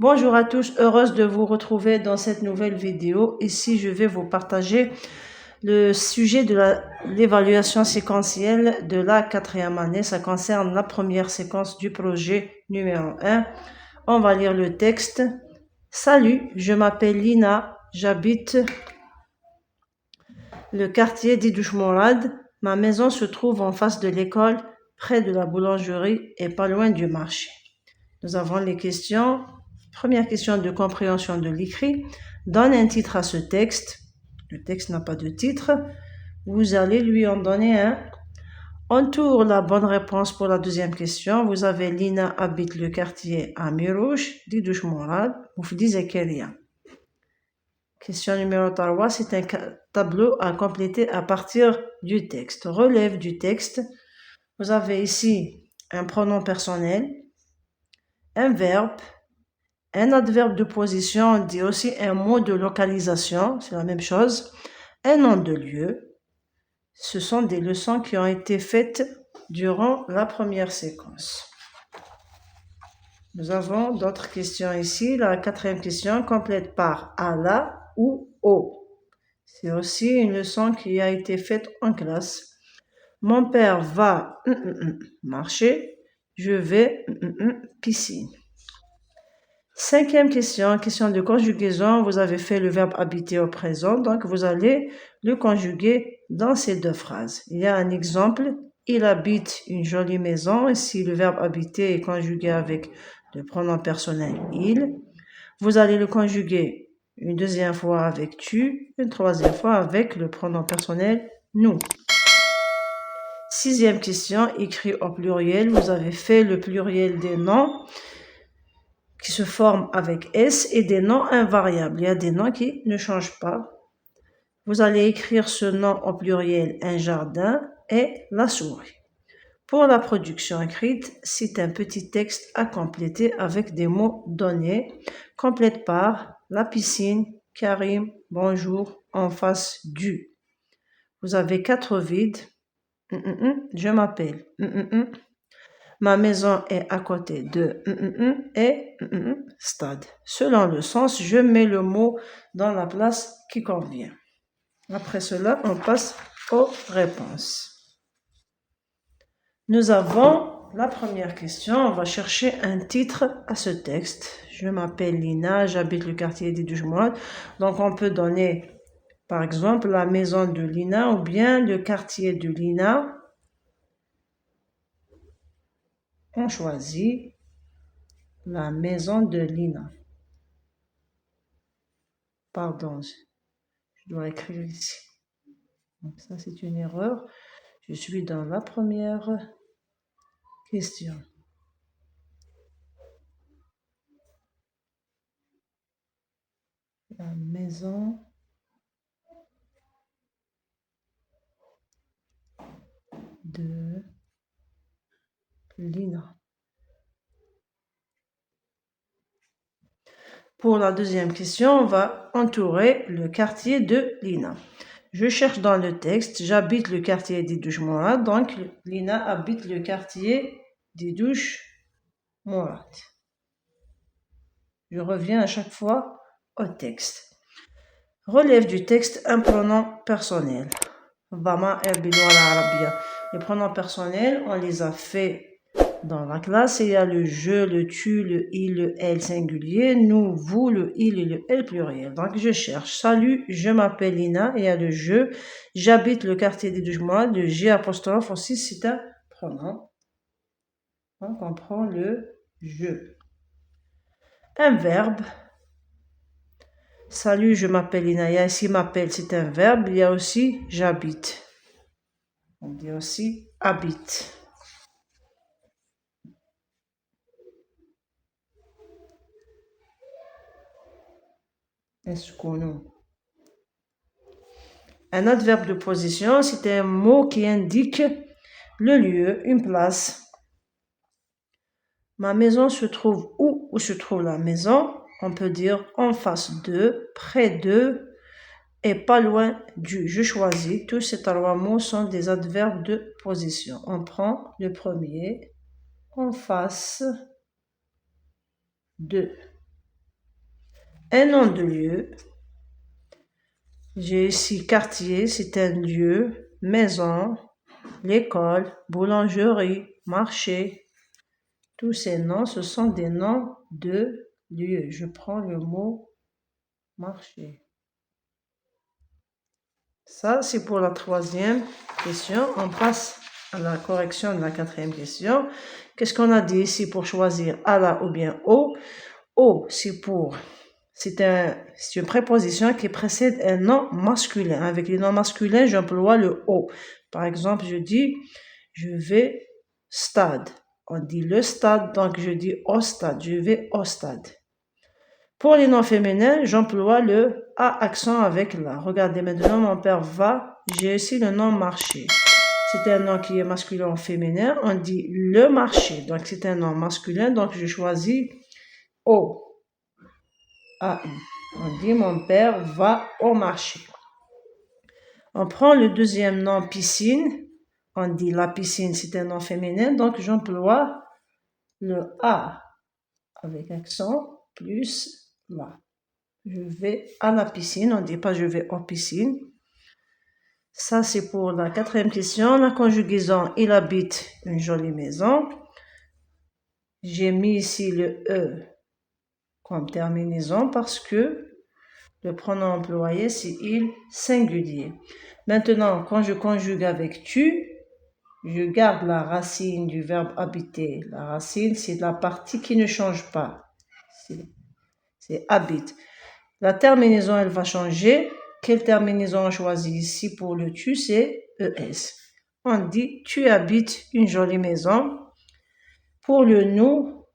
Bonjour à tous, heureuse de vous retrouver dans cette nouvelle vidéo. Ici, je vais vous partager le sujet de l'évaluation séquentielle de la 4e année. Ça concerne la première séquence du projet numéro 1. On va lire le texte. Salut, je m'appelle Lina, j'habite le quartier d'Idouche Mourad. Ma maison se trouve en face de l'école, près de la boulangerie et pas loin du marché. Nous avons les questions. Première question de compréhension de l'écrit. Donne un titre à ce texte. Le texte n'a pas de titre. Vous allez lui en donner un. Entoure la bonne réponse pour la deuxième question. Vous avez Lina habite le quartier à Mirouche, d'Idouche Mourad. Vous dites Kéria. Question numéro 3. C'est un tableau à compléter à partir du texte. Relève du texte. Vous avez ici un pronom personnel, un verbe, un adverbe de position, on dit aussi un mot de localisation, c'est la même chose, un nom de lieu. Ce sont des leçons qui ont été faites durant la première séquence. Nous avons d'autres questions ici. La 4e question complète par à la ou au. C'est aussi une leçon qui a été faite en classe. Mon père va marcher, je vais piscine. 5e question, question de conjugaison. Vous avez fait le verbe habiter au présent, donc vous allez le conjuguer dans ces deux phrases. Il y a un exemple, il habite une jolie maison. Ici, le verbe habiter est conjugué avec le pronom personnel il. Vous allez le conjuguer une deuxième fois avec tu, une troisième fois avec le pronom personnel nous. 6e question, écrit au pluriel. Vous avez fait le pluriel des noms qui se forment avec S et des noms invariables. Il y a des noms qui ne changent pas. Vous allez écrire ce nom au pluriel, un jardin et la souris. Pour la production écrite, c'est un petit texte à compléter avec des mots donnés. Complète par la piscine, Karim, bonjour, en face du. Vous avez 4 vides. Je m'appelle. Ma maison est à côté de et stade. Selon le sens, je mets le mot dans la place qui convient. Après cela, on passe aux réponses. Nous avons la première question. On va chercher un titre à ce texte. Je m'appelle Lina, j'habite le quartier d'Idouche Mourad. Donc, on peut donner, par exemple, la maison de Lina ou bien le quartier de Lina. On choisit la maison de Lina. Pardon, je dois écrire ici. Donc ça, c'est une erreur. Je suis dans la première question. La maison de Lina. Pour la deuxième question, on va entourer le quartier de Lina. Je cherche dans le texte, j'habite le quartier d'Idouche Mourad, donc Lina habite le quartier d'Idouche Mourad. Je reviens à chaque fois au texte. Relève du texte un pronom personnel. Les pronoms personnels, on les a fait dans la classe. Il y a le je, le tu, le il, le elle singulier, nous, vous, le il et le elle pluriel. Donc je cherche. Salut, je m'appelle Lina. Il y a le je. J'habite le quartier d'Idouche Mourad. Le G apostrophe aussi, c'est un pronom. Donc on prend le je. Un verbe. Salut, je m'appelle Lina. Il y a ici m'appelle, c'est un verbe. Il y a aussi j'habite. On dit aussi habite. Un adverbe de position, c'est un mot qui indique le lieu, une place. Ma maison se trouve où se trouve la maison? On peut dire en face de, près de et pas loin du. Je choisis. Tous ces 3 mots sont des adverbes de position. On prend le premier, en face de. un nom de lieu. J'ai ici quartier, c'est un lieu, maison, l'école, boulangerie, marché. Tous ces noms, ce sont des noms de lieux. Je prends le mot marché. Ça, c'est pour la troisième question. On passe à la correction de la quatrième question. Qu'est-ce qu'on a dit ici pour choisir ala ou bien o? O, c'est une préposition qui précède un nom masculin. Avec les noms masculins, j'emploie le o. Par exemple, je dis, je vais stade. On dit le stade, donc je dis au stade. Je vais au stade. Pour les noms féminins, j'emploie le A accent avec la. Regardez maintenant, mon père va. J'ai ici le nom marché. C'est un nom qui est masculin ou féminin. On dit le marché. Donc, c'est un nom masculin. Donc, je choisis O. A-I. On dit mon père va au marché. On prend le deuxième nom piscine. On dit la piscine, c'est un nom féminin. Donc, j'emploie le A avec accent plus la. Je vais à la piscine. On ne dit pas je vais aux piscines. Ça, c'est pour la quatrième question. La conjugaison, il habite une jolie maison. J'ai mis ici le E comme terminaison parce que le pronom employé, c'est il singulier. Maintenant, quand je conjugue avec tu, je garde la racine du verbe habiter. La racine, c'est la partie qui ne change pas. C'est habite. La terminaison, elle va changer. Quelle terminaison on choisit ici pour le tu? C'est ES. On dit tu habites une jolie maison. Pour le nous,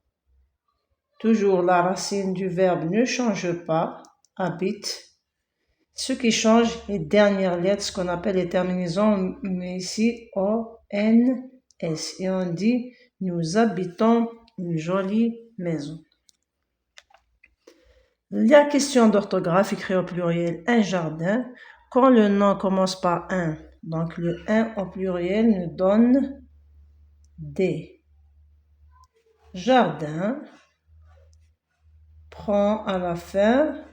toujours la racine du verbe ne change pas. Habite. Ce qui change, les dernières lettres, ce qu'on appelle les terminaisons, mais ici O-N-S. Et on dit nous habitons une jolie maison. La question d'orthographe écrit au pluriel un jardin. Quand le nom commence par un, donc le un au pluriel nous donne des. Jardin prend à la fin,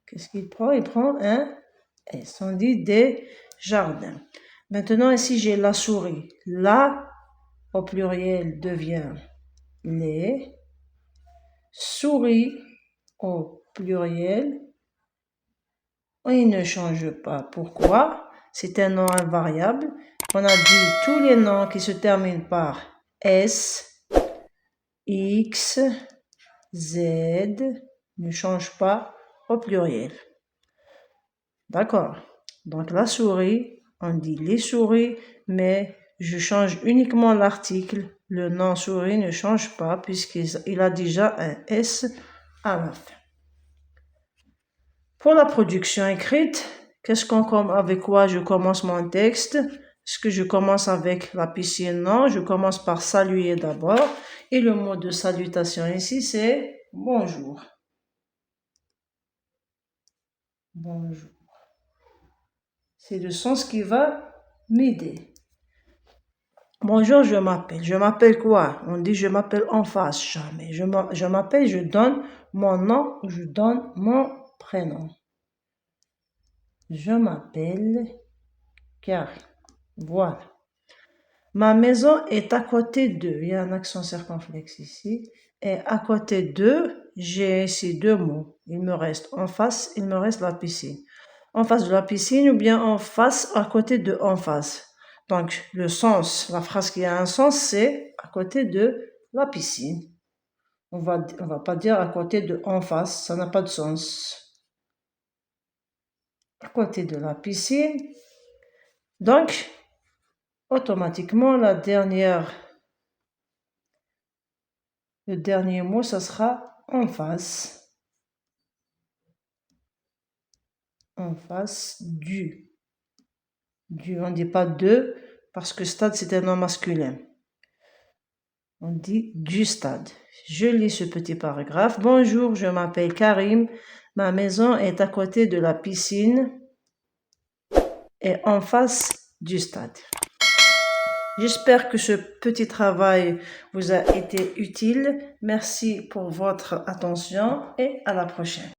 qu'est-ce qu'il prend? Il prend un S. On dit des jardins. Maintenant ici j'ai la souris. La au pluriel devient les. Souris au pluriel. Il ne change pas. Pourquoi? C'est un nom invariable. On a dit tous les noms qui se terminent par S, X, Z ne changent pas au pluriel. D'accord. Donc la souris, on dit les souris, mais je change uniquement l'article. Le nom souris ne change pas puisqu'il a déjà un S à la fin. Pour la production écrite, avec quoi je commence mon texte? Est-ce que je commence avec la piscine? Non, je commence par saluer d'abord. Et le mot de salutation ici, c'est bonjour. Bonjour. C'est le sens qui va m'aider. Bonjour, je m'appelle. Je m'appelle quoi? On dit je m'appelle en face, jamais. Je m'appelle, je donne mon nom, je donne mon prénom. Je m'appelle Karine. Voilà. Ma maison est à côté d'eux. Il y a un accent circonflexe ici. Et à côté d'eux, j'ai ici deux mots. Il me reste en face, il me reste la piscine. En face de la piscine ou bien en face, à côté de en face. Donc, le sens, la phrase qui a un sens, c'est à côté de la piscine. On va pas dire à côté de en face, ça n'a pas de sens. À côté de la piscine. Donc, automatiquement, le dernier mot, ça sera en face. En face du. On ne dit pas de, parce que stade, c'est un nom masculin. On dit du stade. Je lis ce petit paragraphe. Bonjour, je m'appelle Karim. Ma maison est à côté de la piscine et en face du stade. J'espère que ce petit travail vous a été utile. Merci pour votre attention et à la prochaine.